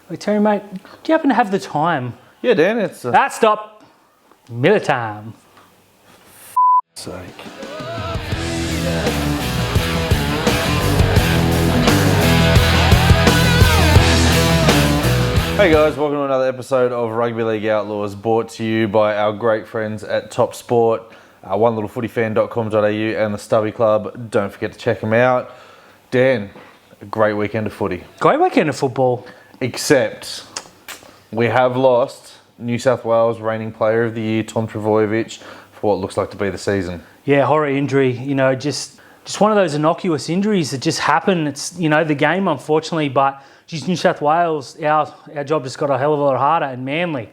Hey, Terry, mate, do you happen to have the time? Yeah, Dan, it's... Stop. Minute time. sake. Hey guys, welcome to another episode of Rugby League Outlaws, brought to you by our great friends at Top Sport, onelittlefootyfan.com.au and the Stubby Club. Don't forget to check them out. Dan, a great weekend of footy. Great weekend of football. Except we have lost New South Wales reigning player of the year, Tom Trbojevic, for what looks like to be the season. Yeah, horror injury. You know, just one of those innocuous injuries that just happen. It's, you know, the game, unfortunately, but geez, New South Wales, our job just got a hell of a lot harder, and Manly.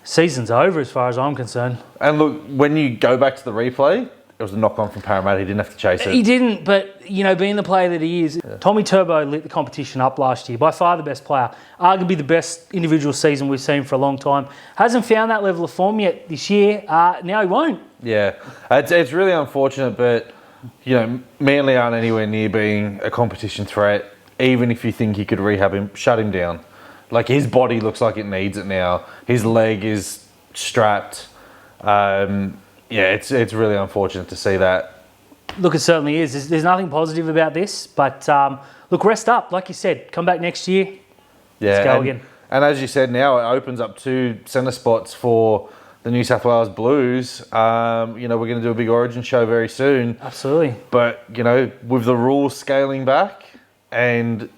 Season's over as far as I'm concerned. And look, when you go back to the replay, it was a knock-on from Parramatta. He didn't have to chase it. He didn't, but, you know, being the player that he is, Tommy Turbo lit the competition up last year. By far the best player. Arguably the best individual season we've seen for a long time. Hasn't found that level of form yet this year. Now he won't. Yeah, it's really unfortunate, but, you know, Manly aren't anywhere near being a competition threat. Even if you think you could rehab him, shut him down. Like, his body looks like it needs it now. His leg is strapped. Yeah, it's really unfortunate to see that. Look, it certainly is. There's nothing positive about this, but look, rest up. Like you said, come back next year. Yeah, let's go again. And as you said, now it opens up 2 centre spots for the New South Wales Blues. You know, we're going to do a big Origin show very soon. Absolutely. But, you know, with the rules scaling back and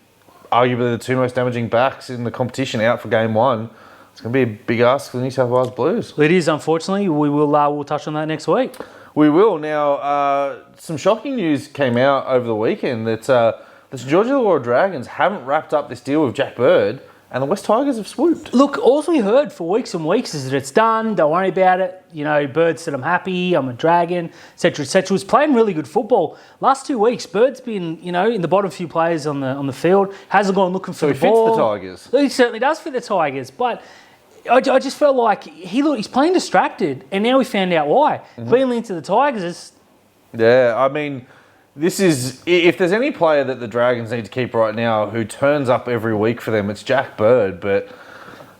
arguably the 2 most damaging backs in the competition out for game 1, it's going to be a big ask for the New South Wales Blues. It is, unfortunately. We'll touch on that next week. We will. Now, some shocking news came out over the weekend that the St George Illawarra Dragons haven't wrapped up this deal with Jack Bird, and the West Tigers have swooped. Look, all we heard for weeks and weeks is that it's done, don't worry about it. You know, Bird said, I'm happy, I'm a Dragon, etc., etc. Was playing really good football. Last 2 weeks, Bird's been, you know, in the bottom few players on the field, hasn't gone looking for the ball. So he fits the Tigers. He certainly does fit the Tigers, but I just felt like he's playing distracted, and now we found out why. Being linked to the Tigers. Yeah, I mean, this is, if there's any player that the Dragons need to keep right now who turns up every week for them, it's Jack Bird. But,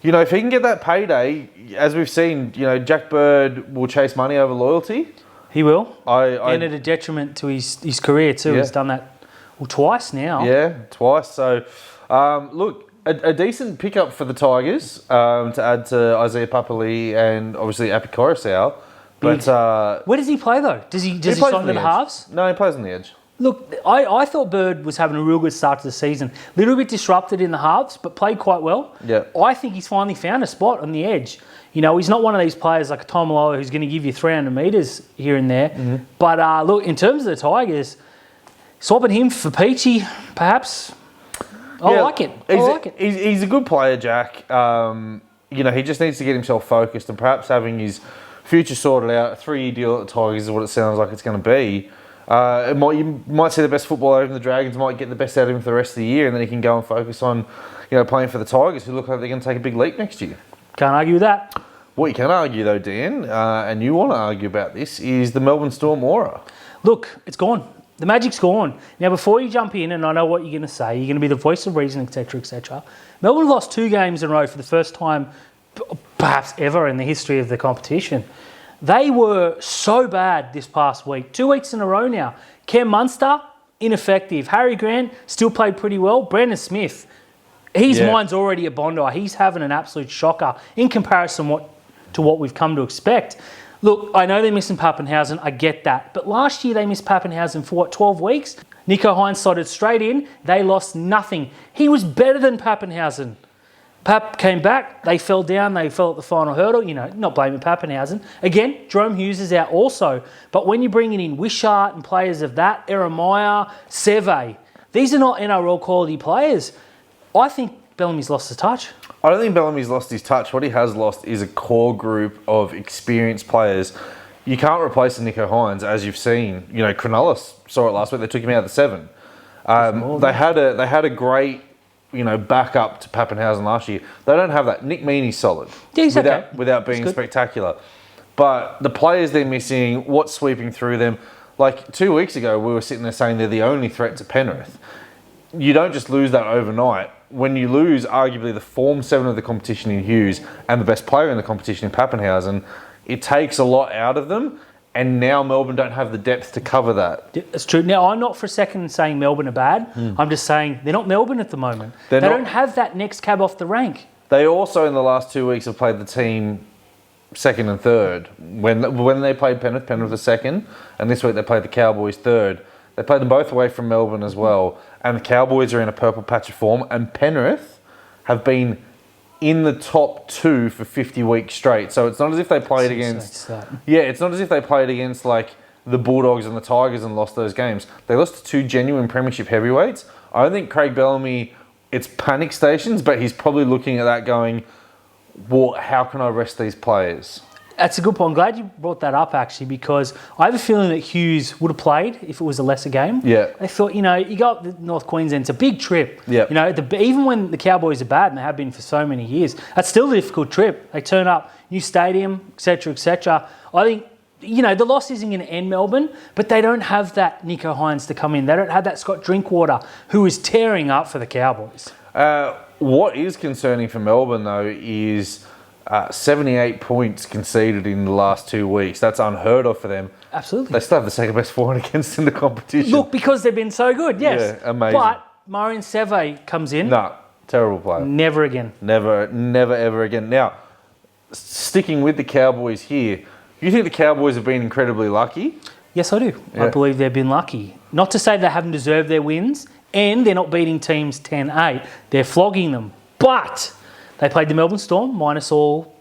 you know, if he can get that payday, as we've seen, you know, Jack Bird will chase money over loyalty. He will. And at a detriment to his career too. Yeah. He's done that twice now. Yeah, twice. So, look, a decent pickup for the Tigers to add to Isaiah Papali and obviously Api Coruscant. But where does he play though? Does he sign to the halves? No, he plays on the edge. Look, I thought Bird was having a real good start to the season. A little bit disrupted in the halves, but played quite well. Yeah. I think he's finally found a spot on the edge. You know, he's not one of these players like a Tomaloa who's going to give you 300 metres here and there. But look, in terms of the Tigers, swapping him for Peachy, perhaps. I like it. He's a good player, Jack. You know, he just needs to get himself focused and perhaps having his future sorted out. A 3-year deal at the Tigers is what it sounds like it's going to be. You might see the best footballer over the Dragons, might get the best out of him for the rest of the year, and then he can go and focus on, you know, playing for the Tigers, who look like they're going to take a big leap next year. Can't argue with that. What you can argue though, Dan, and you want to argue about this, is the Melbourne Storm aura. Look, it's gone. The magic's gone. Now, before you jump in, and I know what you're going to say, you're going to be the voice of reason, etc., etc. Melbourne lost 2 games in a row for the first time, perhaps ever, in the history of the competition. They were so bad this past week. 2 weeks in a row now. Cam Munster, ineffective. Harry Grant still played pretty well. Brandon Smith, his mind's already at Bondi. He's having an absolute shocker in comparison to what we've come to expect. Look, I know they're missing Pappenhausen. I get that. But last year they missed Pappenhausen for, 12 weeks? Nico Hines slotted straight in. They lost nothing. He was better than Pappenhausen. Pap came back. They fell down. They fell at the final hurdle. You know, not blaming Pappenhausen. Again, Jerome Hughes is out also. But when you're bringing in Wishart and players of that, Eremaya, Seve, these are not NRL quality players. I think Bellamy's lost the touch. I don't think Bellamy's lost his touch. What he has lost is a core group of experienced players. You can't replace a Nico Hines, as you've seen. You know, Cronulla saw it last week. They took him out of the 7. They had a great, you know, backup to Pappenhausen last year. They don't have that. Nick Meaney's solid. Yeah, he's okay. Without being spectacular. But the players they're missing, what's sweeping through them. Like 2 weeks ago, we were sitting there saying they're the only threat to Penrith. You don't just lose that overnight. when you lose arguably the Form 7 of the competition in Hughes and the best player in the competition in Pappenhausen, it takes a lot out of them. And now Melbourne don't have the depth to cover that. It's true. Now, I'm not for a second saying Melbourne are bad. I'm just saying they're not Melbourne at the moment. They don't have that next cab off the rank. They also, in the last 2 weeks, have played the team second and third. When they played Penrith was second, and this week they played the Cowboys third. They played them both away from Melbourne as well. And the Cowboys are in a purple patch of form, and Penrith have been in the top 2 for 50 weeks straight. So it's not as if they played against... it's not as if they played against like the Bulldogs and the Tigers and lost those games. They lost to 2 genuine premiership heavyweights. I don't think Craig Bellamy, it's panic stations, but he's probably looking at that going, well, how can I rest these players? That's a good point. I'm glad you brought that up, actually, because I have a feeling that Hughes would have played if it was a lesser game. Yeah. They thought, you go up to North Queensland, it's a big trip. Yeah. Even when the Cowboys are bad, and they have been for so many years, that's still a difficult trip. They turn up, new stadium, etc., etc. I think, the loss isn't going to end Melbourne, but they don't have that Nico Hines to come in. They don't have that Scott Drinkwater, who is tearing up for the Cowboys. What is concerning for Melbourne, though, is... 78 points conceded in the last 2 weeks. That's unheard of for them. Absolutely. They still have the second best forward against in the competition. Look, because they've been so good, yes. Yeah, amazing. But Marion Seve comes in. No, terrible player. Never again. Never, ever again. Now, sticking with the Cowboys here, you think the Cowboys have been incredibly lucky? Yes, I do. Yeah. I believe they've been lucky. Not to say they haven't deserved their wins, and they're not beating teams 10-8. They're flogging them. But... they played the Melbourne Storm, minus all,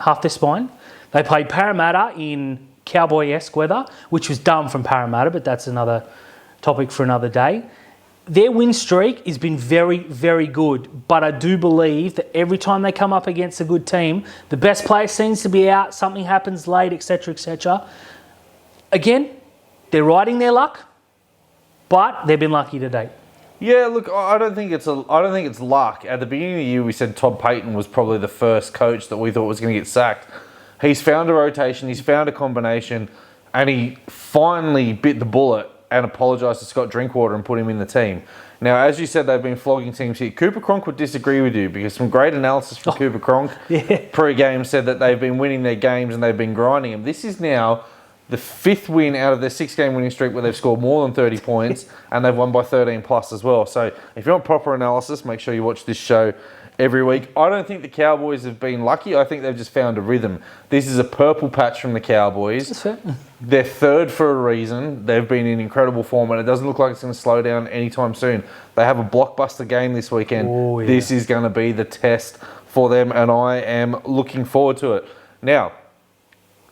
half their spine. They played Parramatta in Cowboy-esque weather, which was dumb from Parramatta, but that's another topic for another day. Their win streak has been very, very good, but I do believe that every time they come up against a good team, the best player seems to be out, something happens late, etc., etc. Again, they're riding their luck, but they've been lucky to date. Yeah, look, I don't think it's luck. At the beginning of the year, we said Todd Payton was probably the first coach that we thought was going to get sacked. He's found a rotation, he's found a combination, and he finally bit the bullet and apologised to Scott Drinkwater and put him in the team. Now, as you said, they've been flogging teams here. Cooper Cronk would disagree with you because some great analysis from Cooper Cronk pre-game said that they've been winning their games and they've been grinding them. This is now the 5th win out of their 6-game winning streak where they've scored more than 30 points and they've won by 13 plus as well. So if you want proper analysis, make sure you watch this show every week. I don't think the Cowboys have been lucky. I think they've just found a rhythm. This is a purple patch from the Cowboys. That's fair. They're third for a reason. They've been in incredible form and it doesn't look like it's going to slow down anytime soon. They have a blockbuster game this weekend. Oh, yeah. This is going to be the test for them and I am looking forward to it. Now,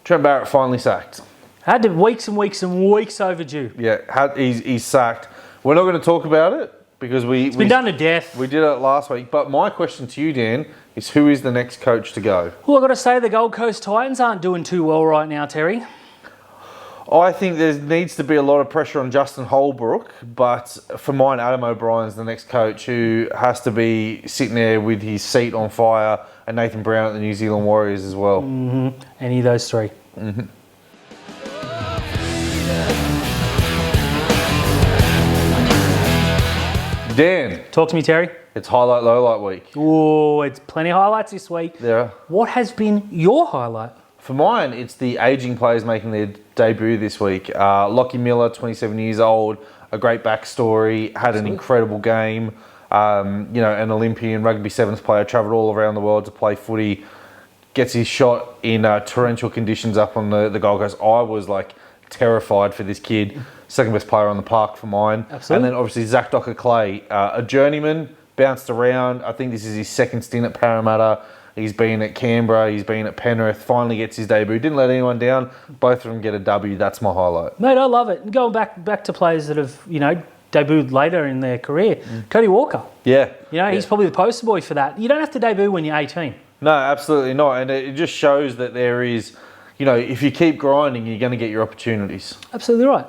Trent Barrett finally sacked. Had to weeks and weeks and weeks overdue. Yeah, he's sacked. We're not going to talk about it because it's been done to death. We did it last week. But my question to you, Dan, is who is the next coach to go? Well, I've got to say the Gold Coast Titans aren't doing too well right now, Terry. I think there needs to be a lot of pressure on Justin Holbrook, but for mine, Adam O'Brien's the next coach who has to be sitting there with his seat on fire, and Nathan Brown at the New Zealand Warriors as well. Mm-hmm. Any of those three. Mm-hmm. Dan. Talk to me, Terry. It's highlight, lowlight week. Oh, it's plenty of highlights this week. There are. What has been your highlight? For mine, it's the ageing players making their debut this week. Lockie Miller, 27 years old, a great backstory, had an incredible game. An Olympian rugby sevens player, travelled all around the world to play footy, gets his shot in torrential conditions up on the Gold Coast. I was terrified for this kid. Second best player on the park for mine. Absolutely. And then obviously Zach Docker-Clay, a journeyman, bounced around. I think this is his second stint at Parramatta. He's been at Canberra, he's been at Penrith, finally gets his debut. Didn't let anyone down. Both of them get a W. That's my highlight. Mate, I love it. Going back to players that have, debuted later in their career. Cody Walker. Yeah. He's probably the poster boy for that. You don't have to debut when you're 18. No, absolutely not. And it just shows that there is, if you keep grinding, you're going to get your opportunities. Absolutely right.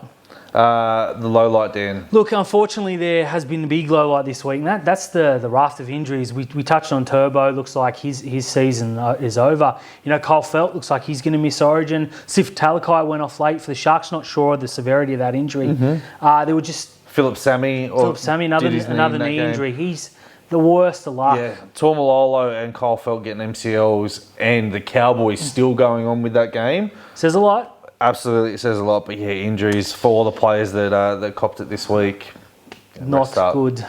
The low light, Dan. Look, unfortunately, there has been a big low light this week, and that's the raft of injuries. We touched on Turbo. Looks like his season is over. Kyle Felt looks like he's going to miss Origin. Sif Talakai went off late for the Sharks. Not sure of the severity of that injury. Mm-hmm. They were just Philip Sammy, another knee injury. He's The worst of luck. Yeah, Tormalolo and Kyle Felt getting MCLs and the Cowboys still going on with that game. Says a lot. Absolutely, it says a lot. But yeah, injuries for all the players that copped it this week. Not good.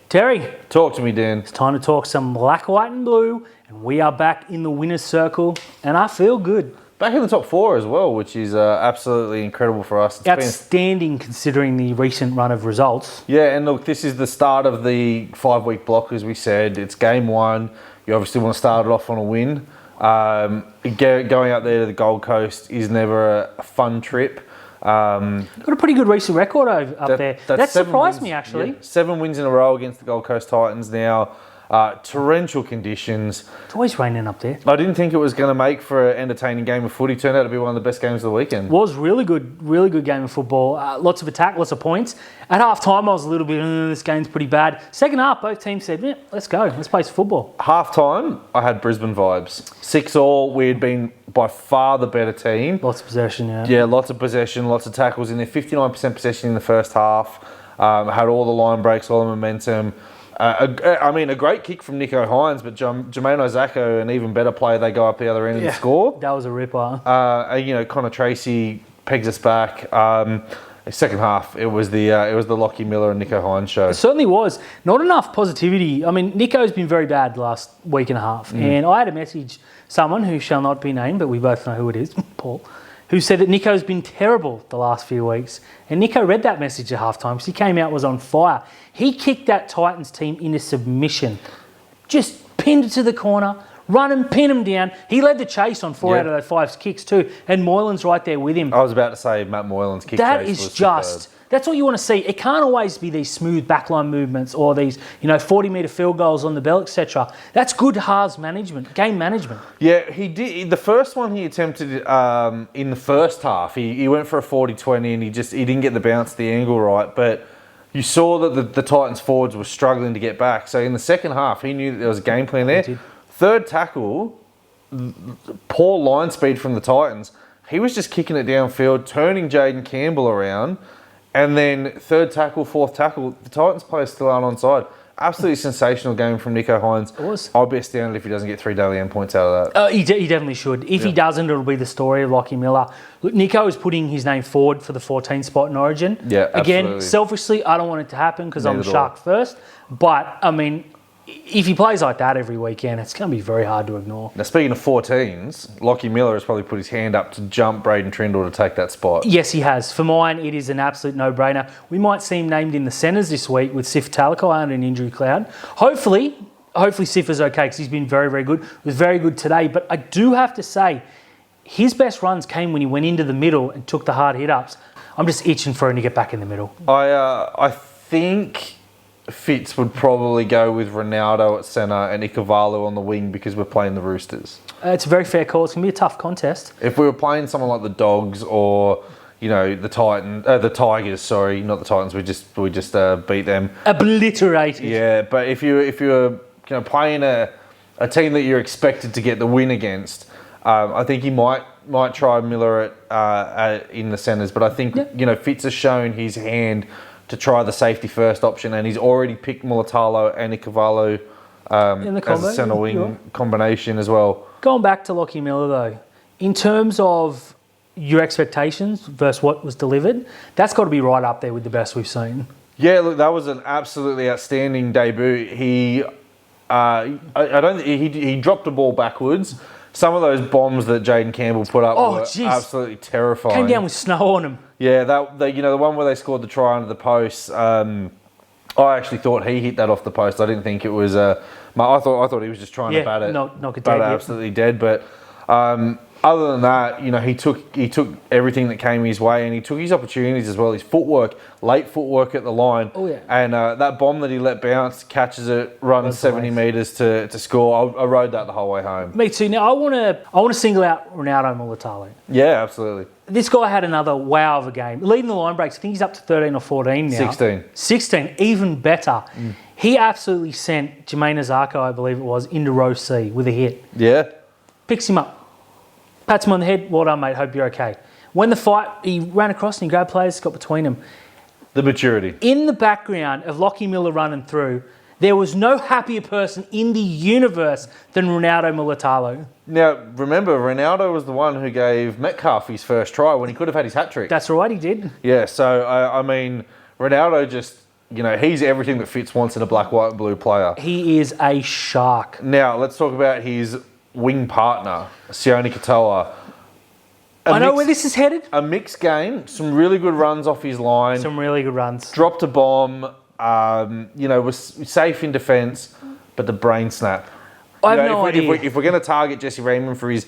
Terry. Talk to me, Dan. It's time to talk some black, white and blue. And we are back in the winner's circle. And I feel good. Back in the top 4 as well, which is absolutely incredible for us. Outstanding considering the recent run of results. Yeah, and look, this is the start of the 5-week block, as we said. It's game 1. You obviously want to start it off on a win. Going out there to the Gold Coast is never a fun trip. Got a pretty good recent record up there. That surprised me, actually. Yeah, 7 wins in a row against the Gold Coast Titans now. Torrential conditions. It's always raining up there. I didn't think it was going to make for an entertaining game of footy. Turned out to be one of the best games of the weekend. Was really good game of football. Lots of attack, lots of points. At half time, I was a little bit, this game's pretty bad. Second half, both teams said, yeah, let's go. Let's play some football. Half time, I had Brisbane vibes. 6-6. We had been by far the better team. Lots of possession, yeah. Yeah, lots of possession, lots of tackles in there. 59% possession in the first half. Had all the line breaks, all the momentum. A great kick from Nico Hines, but Jermaine Ozako, an even better player, they go up the other end and score. That was a ripper. Connor Tracy pegs us back. Second half, it was the Lockie Miller and Nico Hines show. It certainly was. Not enough positivity. I mean, Nico's been very bad the last week and a half. And I had a message, someone who shall not be named, but we both know who it is, Paul, who said that Nico's been terrible the last few weeks. And Nico read that message at halftime because he came out, was on fire. He kicked that Titans team into submission. Just pinned it to the corner, run and pin him down. He led the chase on 4 out of those 5 kicks too. And Moylan's right there with him. I was about to say Matt Moylan's kick that chase is was just... superb. That's what you want to see. It can't always be these smooth backline movements or these, 40-metre field goals on the bell, etc. That's good halves management, game management. Yeah, he did. The first one he attempted in the first half, he went for a 40-20 and he didn't get the bounce, the angle right. But you saw that the Titans forwards were struggling to get back. So in the second half, he knew that there was a game plan there. Third tackle, poor line speed from the Titans. He was just kicking it downfield, turning Jaden Campbell around. And then third tackle, fourth tackle, the Titans players still aren't onside. Absolutely sensational game from Nico Hines. It was. I'll be astounded if he doesn't get 3 daily end points out of that. He definitely should. If he doesn't, it'll be the story of Lockie Miller. Look, Nico is putting his name forward for the 14 spot in Origin. Yeah, Again, absolutely. selfishly, I don't want it to happen because I'm a Shark first. But, I mean, if he plays like that every weekend, it's going to be very hard to ignore. Now, speaking of 14s, Lockie Miller has probably put his hand up to jump Braden Trindle to take that spot. Yes, he has. For mine, it is an absolute no-brainer. We might see him named in the centres this week with Sif Talakai under an injury cloud. Hopefully Sif is okay because he's been very, very good. He was very good today. But I do have to say, his best runs came when he went into the middle and took the hard hit-ups. I'm just itching for him to get back in the middle. I think Fitz would probably go with Ronaldo at centre and Ikavalu on the wing because we're playing the Roosters. It's a very fair call. It's going to be a tough contest. If we were playing someone like the Dogs or the Tigers, sorry, not the Titans, we just beat them, obliterated. Yeah, but if you were playing a team that you're expected to get the win against, I think he might try Miller in the centres. But I think Fitz has shown his hand to try the safety first option, and he's already picked Mulatalo and Ikavalu as a centre wing combination as well. Going back to Lockie Miller though, in terms of your expectations versus what was delivered, that's got to be right up there with the best we've seen. Yeah, look, that was an absolutely outstanding debut. He dropped the ball backwards. Some of those bombs that Jaden Campbell put up were absolutely terrifying. Came down with snow on him. Yeah, the one where they scored the try under the post. I actually thought he hit that off the post. I didn't think it was. I thought he was just trying to bat it, knock it dead, absolutely dead. But other than that, he took everything that came his way, and he took his opportunities as well. His footwork, late footwork at the line, and that bomb that he let bounce, catches it, runs 70 metres to score. I rode that the whole way home. Me too. Now I want to single out Ronaldo Mulatalo. Yeah, absolutely. This guy had another wow of a game. Leading the line breaks, I think he's up to 13 or 14 now. 16, even better. He absolutely sent Jermaine Ozako, I believe it was, into row C with a hit. Yeah. Picks him up. Pats him on the head. Well done, mate. Hope you're okay. When the fight, he ran across and he grabbed players, got between them. The maturity. In the background of Lockie Miller running through, There was no happier person in the universe than Ronaldo Mulatalo. Now, remember, Ronaldo was the one who gave Metcalf his first try when he could have had his hat-trick. That's right, he did. Yeah, so, I mean, Ronaldo just, he's everything that Fitz wants in a black, white and blue player. He is a shark. Now, let's talk about his wing partner, Sione Katoa. I know where this is headed. A mixed game, some really good runs off his line. Some really good runs. Dropped a bomb, was safe in defence, but the brain snap. I have no idea. If we're going to target Jesse Raymond for his,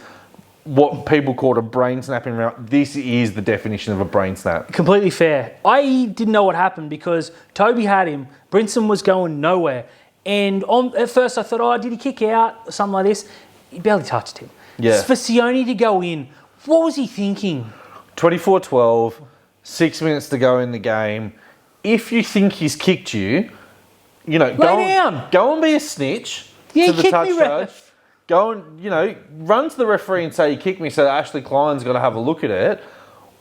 what people call a brain snapping round, this is the definition of a brain snap. Completely fair. I didn't know what happened because Toby had him. Brinson was going nowhere. And at first I thought, did he kick out? Or something like this. He barely touched him. Yeah. For Sione to go in, what was he thinking? 24-12, 6 minutes to go in the game. If you think he's kicked you, Lay down. Go and be a snitch Yeah, to he the kicked touch me, judge. ref. Go and, run to the referee and say you kicked me so that Ashley Klein's got to have a look at it.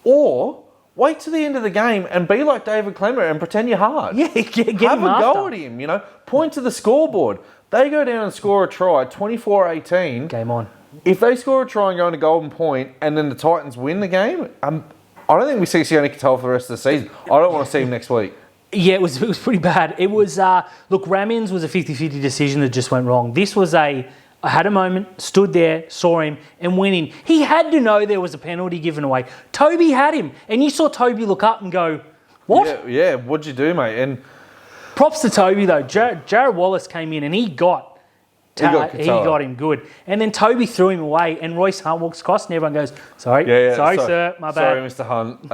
Or wait to the end of the game and be like David Clemmer and pretend you're hard. Yeah, get have him a after. go at him, Point to the scoreboard. They go down and score a try, 24-18. Game on. If they score a try and go into Golden Point and then the Titans win the game, I don't think we see Sione Katoa for the rest of the season. I don't want to see him next week. Yeah, it was pretty bad. It was, Ramian's was a 50-50 decision that just went wrong. This was I had a moment, stood there, saw him, and went in. He had to know there was a penalty given away. Toby had him, and you saw Toby look up and go, what? Yeah, what'd you do, mate? And props to Toby, though. Jared Wallace came in, and he got him good. And then Toby threw him away, and Royce Hunt walks across, and everyone goes, sorry, sir, my bad. Sorry, Mr. Hunt.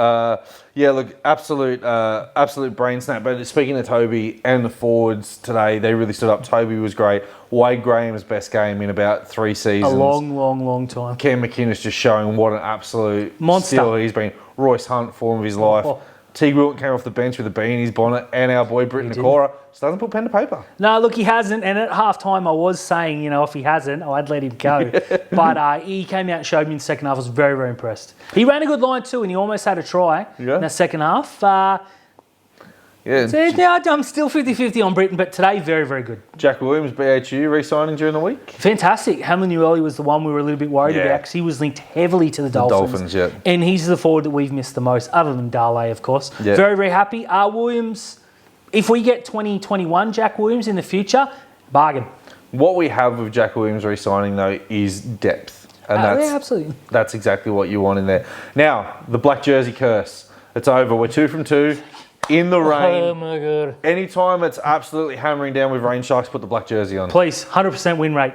Absolute brain snap. But speaking of Toby and the forwards today, they really stood up. Toby was great. Wade Graham's best game in about 3 seasons. A long time. Cam McInnes just showing what an absolute monster steal he's been. Royce Hunt, form of his life. Teague Wilton came off the bench with a bee in his bonnet, and our boy Britton Nakora just doesn't put pen to paper. No, look, he hasn't. And at halftime, I was saying, if he hasn't, I'd let him go. But he came out and showed me in the second half. I was very, very impressed. He ran a good line too, and he almost had a try in the second half. I'm still 50-50 on Britton, but today, very, very good. Jack Williams, BHU, re-signing during the week. Fantastic. Hamlin Ueli was the one we were a little bit worried about because he was linked heavily to the Dolphins. And he's the forward that we've missed the most, other than Dale, of course. Yeah. Very, very happy. Williams, if we get 2021 Jack Williams in the future, bargain. What we have with Jack Williams re-signing, though, is depth. And absolutely. That's exactly what you want in there. Now, the black jersey curse. It's over. We're 2 from 2. In the rain. Oh, my God. Anytime it's absolutely hammering down with rain, Sharks put the black jersey on. Please, 100% win rate.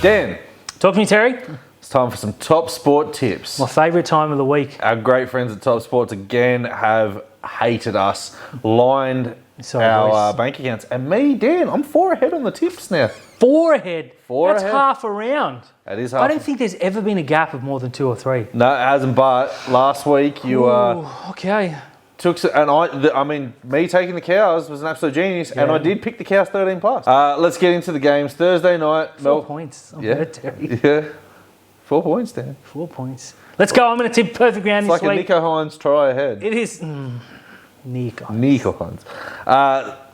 Dan. Talk to me, Terry. It's time for some top sport tips. My favourite time of the week. Our great friends at Top Sports again have hated us, lined our bank accounts. And me, Dan, I'm 4 ahead on the tips now. 4 ahead. That's half a round. That is half. I don't think there's ever been a gap of more than 2 or 3. No, it hasn't. But last week you okay. Me taking the Cows was an absolute genius, and I did pick the Cows 13 plus. Let's get into the games. Thursday night. 4 points. Terry. Yeah. 4 points, Dan. 4 points. Let's go. I'm going to tip perfect round this week. It's like a Nico Hines try ahead. It is. Nico Hines.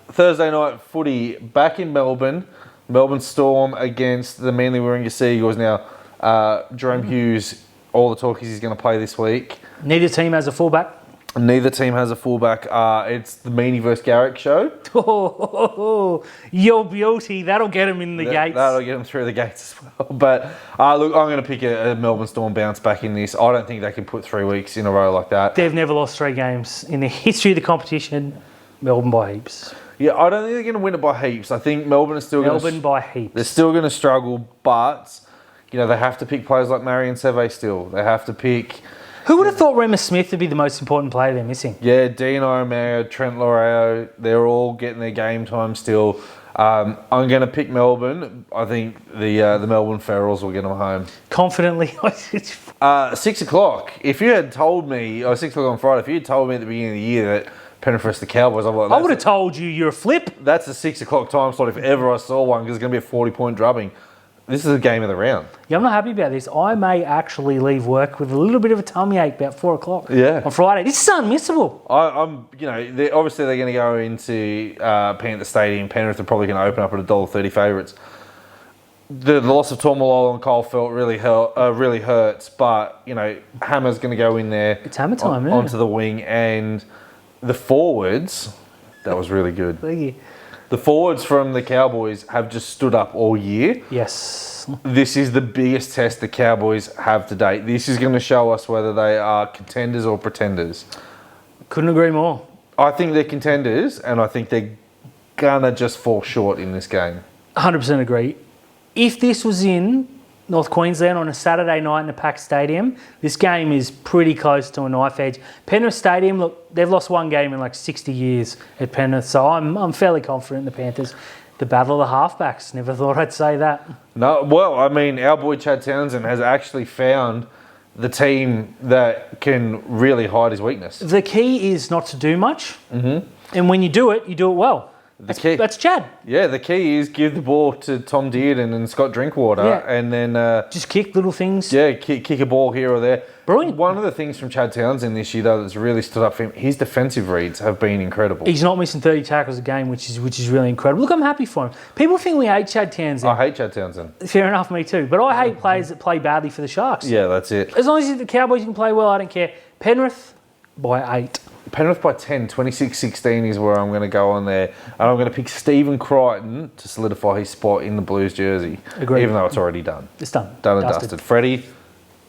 Thursday night footy back in Melbourne. Melbourne Storm against the Manly Warringah Seagulls. Now, Jerome Hughes, all the talk is he's going to play this week. Neither team has a fullback. Neither team has a fullback. It's the Meaney versus Garrick show. Your beauty. That'll get him in the gates. That'll get him through the gates as well. But look, I'm going to pick a Melbourne Storm bounce back in this. I don't think they can put 3 weeks in a row like that. They've never lost 3 games in the history of the competition. Melbourne by heaps. Yeah, I don't think they're going to win it by heaps. I think Melbourne is still by heaps. They're still going to struggle, but they have to pick players like Marion Seve still. They have to pick. Who would have thought Remus Smith would be the most important player they're missing? Yeah, Dean O'Mara, Trent Loreo, they're all getting their game time still. I'm going to pick Melbourne. I think the Melbourne Ferals will get them home. Confidently. 6 o'clock. If you had told me, 6 o'clock on Friday, if you had told me at the beginning of the year that Penrith versus the Cowboys, I'm like, I would have told you you're a flip. That's a 6 o'clock time slot if ever I saw one, because it's going to be a 40-point drubbing. This is a game of the round. Yeah, I'm not happy about this. I may actually leave work with a little bit of a tummy ache about 4 o'clock on Friday. This is unmissable. I'm, obviously they're going to go into Panther Stadium. Penrith are probably going to open up at $1.30 favourites. The loss of Tormalolo and Caulfield really hurts, but Hammer's going to go in there. It's Hammer time, onto the wing, and the forwards. That was really good. Thank you. The forwards from the Cowboys have just stood up all year. Yes. This is the biggest test the Cowboys have to date. This is going to show us whether they are contenders or pretenders. Couldn't agree more. I think they're contenders, and I think they're going to just fall short in this game. 100% agree. If this was in North Queensland on a Saturday night in a packed stadium, this game is pretty close to a knife edge. Penrith Stadium, look, they've lost one game in like 60 years at Penrith, so I'm fairly confident in the Panthers. The battle of the halfbacks, never thought I'd say that. No, well, I mean, our boy Chad Townsend has actually found the team that can really hide his weakness. The key is not to do much, and when you do it well. That's Chad. Yeah, the key is give the ball to Tom Dearden and Scott Drinkwater, and then just kick little things. Yeah, kick a ball here or there. Brilliant. One of the things from Chad Townsend this year, though, that's really stood up for him, his defensive reads have been incredible. He's not missing 30 tackles a game, which is really incredible. Look, I'm happy for him. People think we hate Chad Townsend. I hate Chad Townsend. Fair enough, me too. But I hate players that play badly for the Sharks. Yeah, that's it. As long as the Cowboys can play well, I don't care. Penrith by 8. Penrith by 10, 26-16 is where I'm going to go on there. And I'm going to pick Stephen Crichton to solidify his spot in the Blues jersey. Agreed. Even though it's already done. It's done. Done and dusted. Freddie,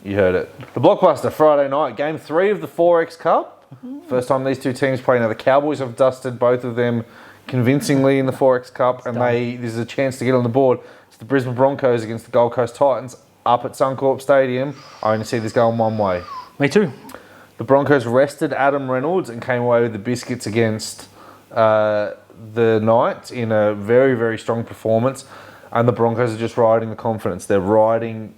you heard it. The blockbuster Friday night, game 3 of the 4X Cup. First time these two teams play. Now the Cowboys have dusted both of them convincingly in the 4X Cup. And this is a chance to get on the board. It's the Brisbane Broncos against the Gold Coast Titans up at Suncorp Stadium. I only see this going one way. Me too. The Broncos rested Adam Reynolds and came away with the biscuits against the Knights in a very, very strong performance. And the Broncos are just riding the confidence. They're riding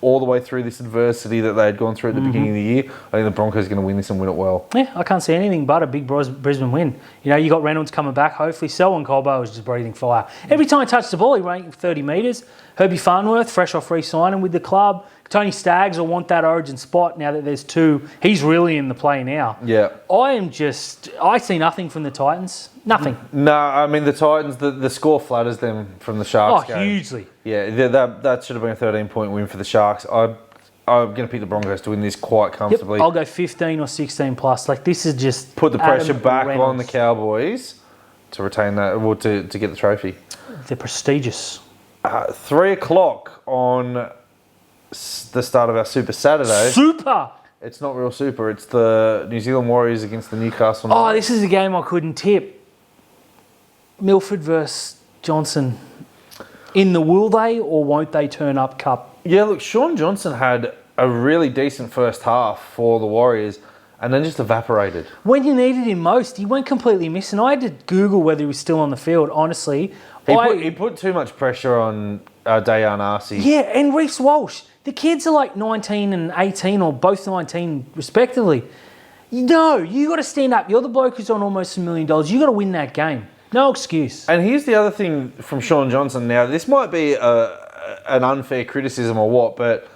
all the way through this adversity that they had gone through at the beginning of the year. I think the Broncos are going to win this and win it well. Yeah, I can't see anything but a big Brisbane win. You got Reynolds coming back, hopefully. Selwyn Colbo is just breathing fire. Every time he touched the ball, he ran 30 metres. Herbie Farnworth, fresh off re-signing with the club. Tony Staggs will want that origin spot now that there's 2. He's really in the play now. Yeah. I see nothing from the Titans. Nothing. No, I mean, the Titans, the score flatters them from the Sharks game. Hugely. Yeah, that should have been a 13-point win for the Sharks. I'm going to pick the Broncos to win this quite comfortably. Yep, I'll go 15 or 16 plus. This is just put the pressure Adam back Reynolds on the Cowboys to retain that, or to get the trophy. They're prestigious. 3 o'clock on the start of our Super Saturday. Super! It's not real super. It's the New Zealand Warriors against the Newcastle Knights. Oh, this is a game I couldn't tip. Milford versus Johnson. In the will they or won't they turn up cup? Yeah, look, Sean Johnson had a really decent first half for the Warriors and then just evaporated. When you needed him most, he went completely missing. I had to Google whether he was still on the field, honestly. He put too much pressure on Dayan Arce. Yeah, and Reece Walsh. The kids are like 19 and 18 or both 19 respectively. No, you got to stand up. You're the bloke who's on almost $1 million. You got to win that game. No excuse. And here's the other thing from Sean Johnson. Now, this might be an unfair criticism or what, but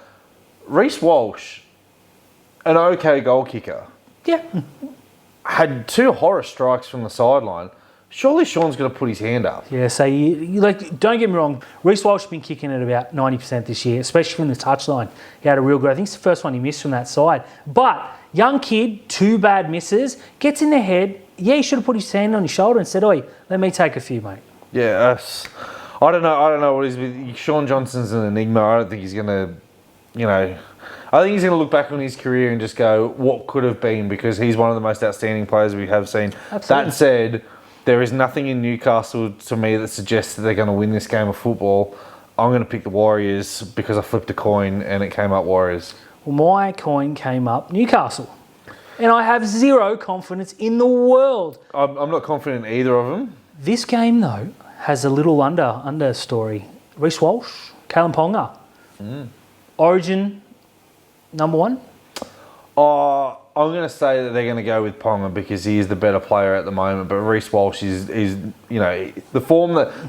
Reece Walsh, an okay goal kicker, had 2 horror strikes from the sideline. Surely Sean's going to put his hand up. Yeah, so don't get me wrong. Reece Walsh has been kicking at about 90% this year, especially from the touchline. He had a real good. I think it's the first one he missed from that side. But young kid, 2 bad misses, gets in their head. Yeah, he should have put his hand on his shoulder and said, "Oi, let me take a few, mate." Yeah, I don't know what he's. Sean Johnson's an enigma. I don't think he's going to, I think he's going to look back on his career and just go, what could have been, because he's one of the most outstanding players we have seen. Absolutely. That said, there is nothing in Newcastle to me that suggests that they're going to win this game of football. I'm going to pick the Warriors because I flipped a coin and it came up Warriors. Well, my coin came up Newcastle. And I have 0 confidence in the world. I'm not confident in either of them. This game, though, has a little under story. Reece Walsh, Kalen Ponga. Origin, number 1? I'm going to say that they're going to go with Ponga because he is the better player at the moment. But Reece Walsh is the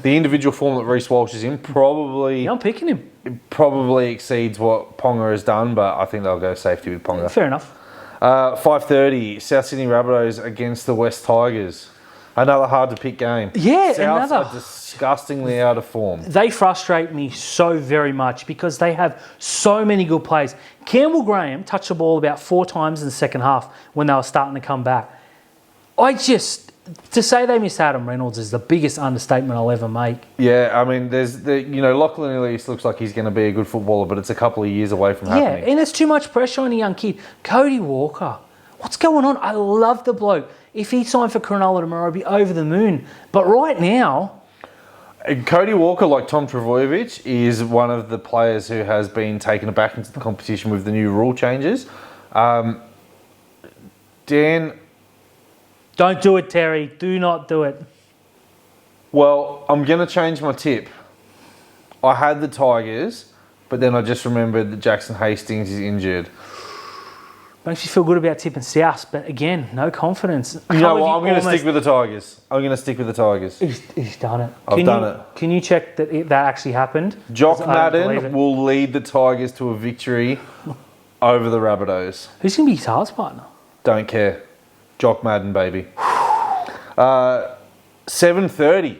individual form that Reece Walsh is in probably. Yeah, I'm picking him. Probably exceeds what Ponga has done, but I think they'll go safety with Ponga. Fair enough. 5:30, South Sydney Rabbitohs against the West Tigers. Another hard to pick game. Yeah, Souths another. are disgustingly out of form. They frustrate me so very much because they have so many good players. Campbell Graham touched the ball about 4 times in the second half when they were starting to come back. To say they miss Adam Reynolds is the biggest understatement I'll ever make. Yeah, I mean, Lachlan Ilias looks like he's going to be a good footballer, but it's a couple of years away from happening. Yeah, and there's too much pressure on a young kid. Cody Walker, what's going on? I love the bloke. If he signed for Cronulla tomorrow, I'd be over the moon. But right now... Cody Walker, like Tom Trbojevic, is one of the players who has been taken aback into the competition with the new rule changes. Dan... Don't do it, Terry. Do not do it. Well, I'm going to change my tip. I had the Tigers, but then I just remembered that Jackson Hastings is injured. Makes you feel good about tipping South, but again, no confidence. You know what? I'm going to stick with the Tigers. He's done it. I've done it. Can you check that that actually happened? Jock Madden will lead the Tigers to a victory over the Rabbitohs. Who's going to be his halves partner? Don't care. Jock Madden, baby. 7:30,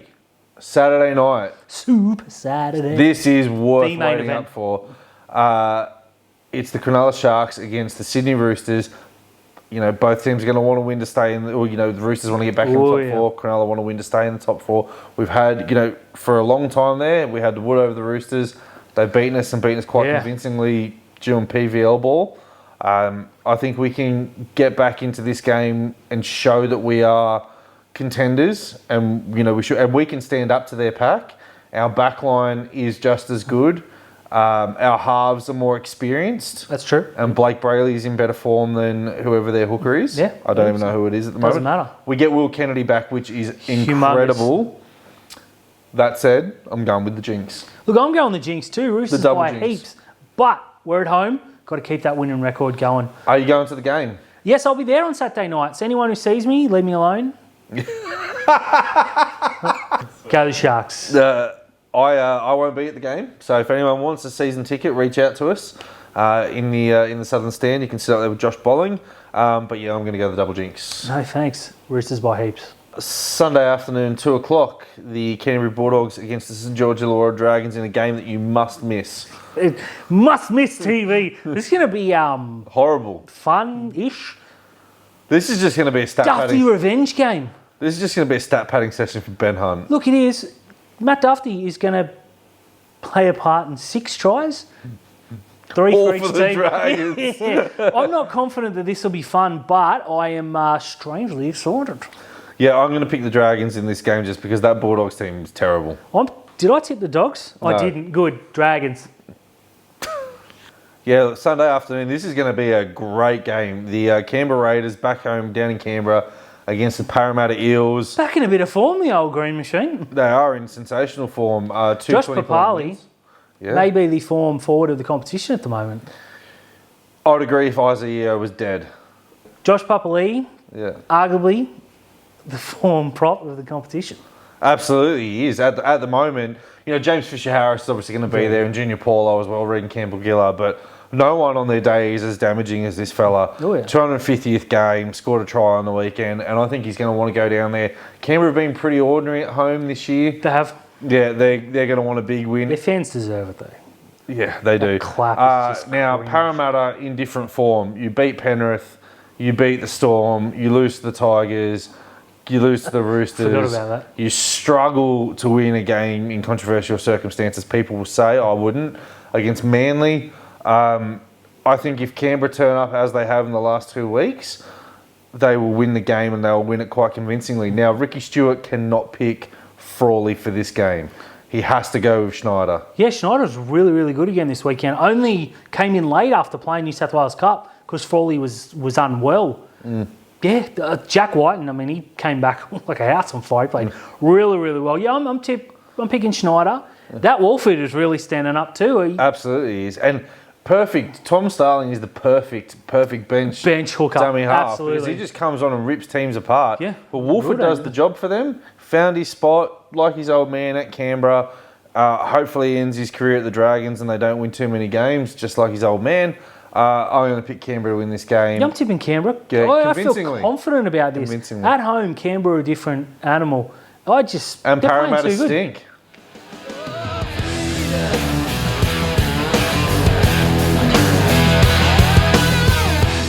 Saturday night. Super Saturday. This is worth The main waiting event. up for. It's the Cronulla Sharks against the Sydney Roosters. Both teams are going to want to win to stay in, the Roosters want to get back in the top 4. Cronulla want to win to stay in the top 4. We've had, for a long time there, we had the wood over the Roosters. They've beaten us quite convincingly during PVL ball. I think we can get back into this game and show that we are contenders, and we can stand up to their pack. Our backline is just as good. Our halves are more experienced. That's true. And Blake Brayley's in better form than whoever their hooker is. Yeah, I don't even know who it is at the moment. Doesn't matter. We get Will Kennedy back, which is incredible. That said, I'm going with the Jinx. Look, I'm going the Jinx too. Roosters double by Jinx. heaps. But we're at home. Got to keep that winning record going. Are you going to the game? Yes, I'll be there on Saturday nights. Anyone who sees me, leave me alone. Go the Sharks. I won't be at the game, so if anyone wants a season ticket, reach out to us in the Southern Stand. You can sit up there with Josh Bolling. But yeah, I'm going to go the double Jinx. No thanks. Roosters by heaps. Sunday afternoon, 2:00, the Canterbury Bulldogs against the St George Illawarra Dragons in a game that you must miss. It must miss TV. This is going to be Horrible. fun-ish. This is just going to be a stat Duffy padding. revenge game. This is just going to be a stat padding session for Ben Hunt. Look, it is. Matt Duffy is going to play a part in 6 tries. 3 All for each for the team. Dragons. Yeah. I'm not confident that this will be fun, but I am strangely excited. Yeah, I'm going to pick the Dragons in this game just because that Bulldogs team is terrible. Did I tip the Dogs? No. I didn't. Good. Dragons. Yeah, Sunday afternoon, this is going to be a great game. The Canberra Raiders back home down in Canberra against the Parramatta Eels. Back in a bit of form, the old green machine. They are in sensational form. Josh Papali Yeah. may be the form forward of the competition at the moment. I would agree if Isaiah was dead. Josh Papali, Yeah. arguably the form prop of the competition. Absolutely, he is. At the moment, James Fisher-Harris is obviously going to be there, and Junior Paulo as well, Regan Campbell-Gillard, but no one on their day is as damaging as this fella. Oh, yeah. 250th game, scored a try on the weekend, and I think he's going to want to go down there. Canberra have been pretty ordinary at home this year. They have. Yeah, they're going to want a big win. Their fans deserve it, though. Yeah, they do. clap is just now, cringe. Parramatta in different form. You beat Penrith, you beat the Storm, you lose to the Tigers, you lose to the Roosters. Forgot about that. You struggle to win a game in controversial circumstances, people will say. I wouldn't. Against Manly, I think if Canberra turn up as they have in the last 2 weeks, they will win the game and they'll win it quite convincingly. Now, Ricky Stewart cannot pick Frawley for this game. He has to go with Schneider. Yeah, Schneider's really, really good again this weekend. Only came in late after playing New South Wales Cup because Frawley was unwell. Yeah, Jack Whiten, I mean, he came back like a house on fire. He played really, really well. Yeah, I'm picking Schneider. That Wolford is really standing up too. Absolutely is. And perfect. Tom Starling is the perfect bench hooker. dummy half. Absolutely. Because he just comes on and rips teams apart. Yeah. But Wolford does the job for them. Found his spot like his old man at Canberra. Hopefully he ends his career at the Dragons and they don't win too many games, just like his old man. I'm going to pick Canberra to win this game. I'm tipping Canberra. Yeah, I feel confident about this. At home, Canberra are a different animal. And Parramatta stink.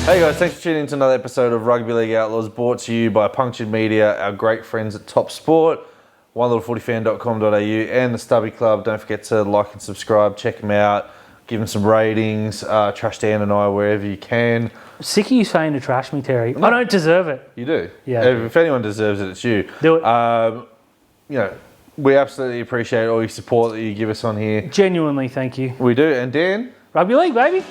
Hey guys, thanks for tuning in to another episode of Rugby League Outlaws, brought to you by Punctured Media, our great friends at Top Sport, onelittlefootyfan.com.au and the Stubby Club. Don't forget to like and subscribe, check them out, give them some ratings, trash Dan and I wherever you can. Sick of you saying to trash me, Terry. No. I don't deserve it. You do. Yeah. If anyone deserves it, it's you. Do it. We absolutely appreciate all your support that you give us on here. Genuinely, thank you. We do. And Dan? Rugby League, baby.